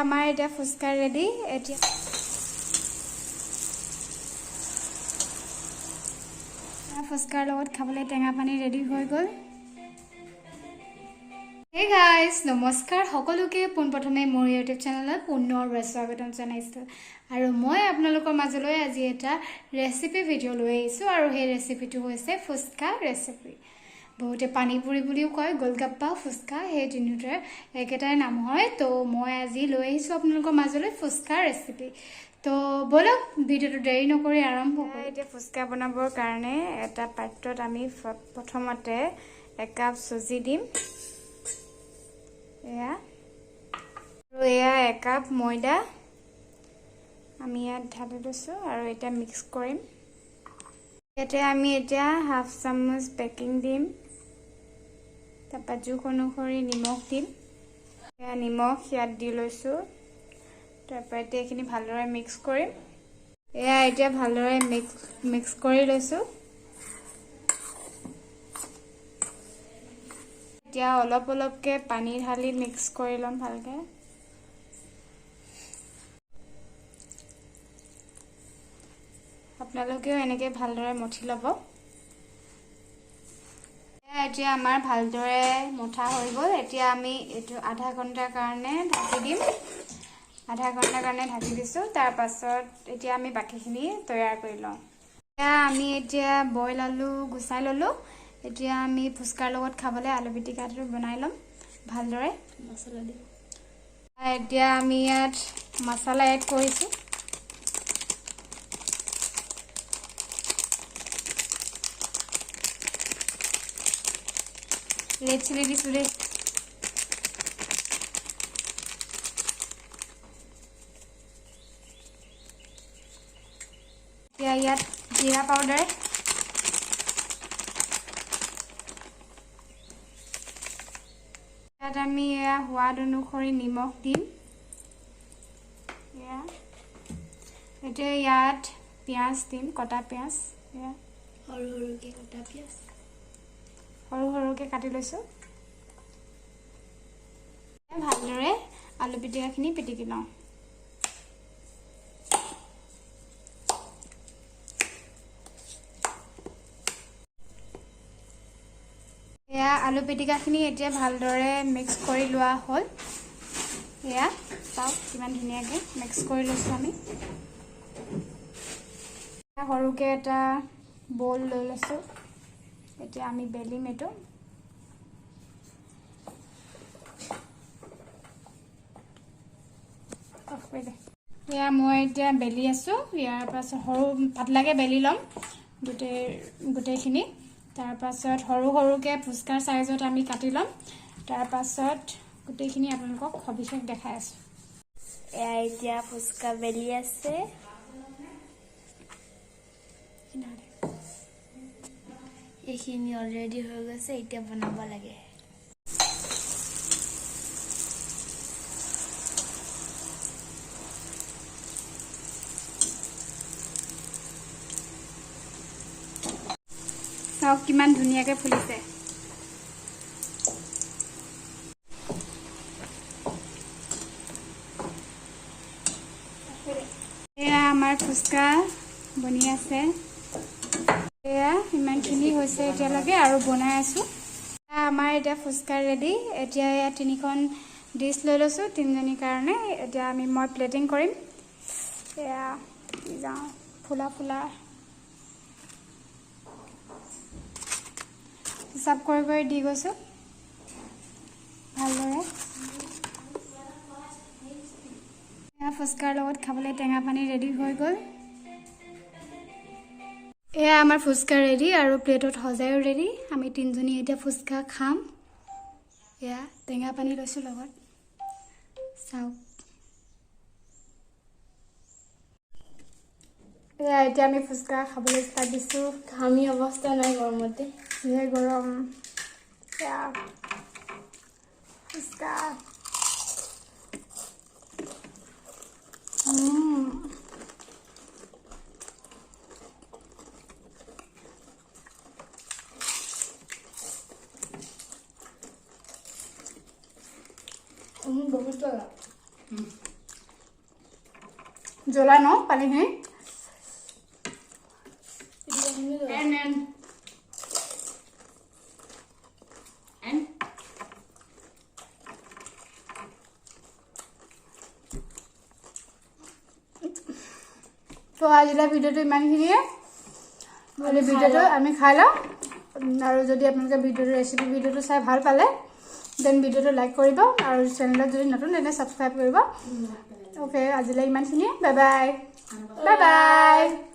আমাৰ এটা ফুচকা ৰেডি এতিয়া ফুচকাৰ লগত খাবলৈ টেঙা পানী ৰেডি হৈ গ'ল Hey guys, নমস্কাৰ সকলোকে পোনপ্ৰথমে মোৰ ইউটিউব চেনেলত পুনৰ স্বাগতম জনাইছো আৰু মই আপোনালোকৰ মাজলৈ আজি এটা ৰেচিপি ভিডিও লৈ আহিছো আৰু সেই ৰেচিপিটো হৈছে ফুচকা ৰেচিপি বহুতে পানী পুৰি বুলিও কয় গোলগাপ্পা ফুচকা সেই তিনিটাৰ একেটাই নাম হয় তো মই আজি লৈ আহিছো আপোনালোকৰ মাজলৈ ফুচকা ৰেচিপি তো বলক ভিডিওটো দেৰি নকৰি আৰম্ভ কৰো এতিয়া ফুচকা বনাবৰ কাৰণে এটা পাত্ৰত আমি প্ৰথমতে 1 কাপ সুজি দিম এয়া 1 কাপ ময়দা আমি ইয়াত ঢালি দিছো আৰু এটা মিক্স কৰিম ইয়াতে আমি এটা হাফ চামুচ বেকিং দিম তাৰপা জোখ অনুসৰি নিমখ দিম এয়া নিমখ ইয়াত দি লৈছো তাৰপা এখিনি ভালদৰে মিক্স কৰিম এয়া এতিয়া ভালদৰে মিক্স কৰি লৈছো এতিয়া অলপ অলপকে পানী ঢালি মিক্স কৰি লম ভালকে আপোনালোকেও এনেকে ভালদৰে মঠি লব এতিয়া আমাৰ ভালদৰে মঠা হৈ গ'ল এতিয়া আমি এটো আধা ঘণ্টাৰ কাৰণে ঢাকি দিম আধা ঘণ্টাৰ কাৰণে ঢাকি দিছো তাৰ পাছত এতিয়া আমি বাকিখিনি তৈয়াৰ কৰি লম এতিয়া আমি এতিয়া বইল আলু গুছাই ললো এতিয়া আমি ফুচকাৰ লগত খাবলৈ আলু পিটিকাটো বনাই লম ভালদৰে মছলা দিম এতিয়া আমি ইয়াত মছলা এড কৰিছো ৰেড চিলি দিছো এতিয়া ইয়াত জিৰা পাউডাৰ ইয়াত আমি সোৱাদ অনুসৰি নিমখ দিম এতিয়া ইয়াত পিঁয়াজ দিম কটা পিঁয়াজ সৰু সৰুকে কটা পিঁয়াজ সৰু সৰুকে কাটি লৈছো ভালদৰে আলু পিটিকাখিনি পিটিকি লওঁ এয়া আলু পিটিকাখিনি এতিয়া ভালদৰে মিক্স কৰি লোৱা হ'ল এয়া চাওক কিমান ধুনীয়াকৈ মিক্স কৰি লৈছো আমি সৰুকে এটা বল লৈ লৈছো এতিয়া আমি বেলিম এটো এয়া মই এতিয়া বেলি আছো ইয়াৰ পাছত সৰু পাতলাকে বেলি লম গোটেইখিনি তাৰ পাছত সৰু সৰুকে ফুচকাৰ সাইজত আমি কাটি লম তাৰ পাছত গোটেইখিনি আপোনালোকক সবিশেষ দেখাই আছো এয়া এতিয়া ফুচকা বেলি আছে এইখিনি অলৰেডি হৈ গৈছে এতিয়া বনাব লাগে চাওক কিমান ধুনীয়াকৈ ফুলিছে এয়া আমাৰ ফুচকা বনি আছে এয়া ইমানখিনি হৈছে এতিয়ালৈকে আৰু বনাই আছো আমাৰ এটা ফুচকা ৰেডি এতিয়া এয়া 3খন ডিশ লৈ লৈছো 3জনীৰ কাৰণে এতিয়া মই প্লেটিং কৰিম এয়া যাও ফুলা ফুলা হিচাপ কৰি দি গৈছো ভালদৰে এয়া ফুচকাৰ লগত খাবলৈ টেঙা পানী ৰেডি হৈ গ'ল এয়া আমাৰ ফুচকা ৰেডি আৰু প্লেটত সজায়ও ৰেডি আমি 3জনী এতিয়া ফুচকা খাম এয়া টেঙা পানী লৈছো লগত চাওক এয়া এতিয়া আমি ফুচকা খাবলৈ ষ্টাৰ্ট দিছো ঘামি অৱস্থা নাই গৰমতে যিহে গৰম এয়া ফুচকা बहुत জ্বলা ন পানীখিনি তো আজিলৈ ভিডিঅ'টো ইমানখিনিয়ে ভিডিঅ'টো আমি খাই লওঁ আৰু যদি আপোনালোকে ৰেচিপি ভিডিঅ'টো চাই ভাল পালে দেন ভিডিঅ'টো লাইক কৰিব আৰু চেনেলত যদি নতুন তেনে ছাবস্ক্ৰাইব কৰিব অ'কে আজিলৈ ইমানখিনিয়ে বাই বাই বাই বাই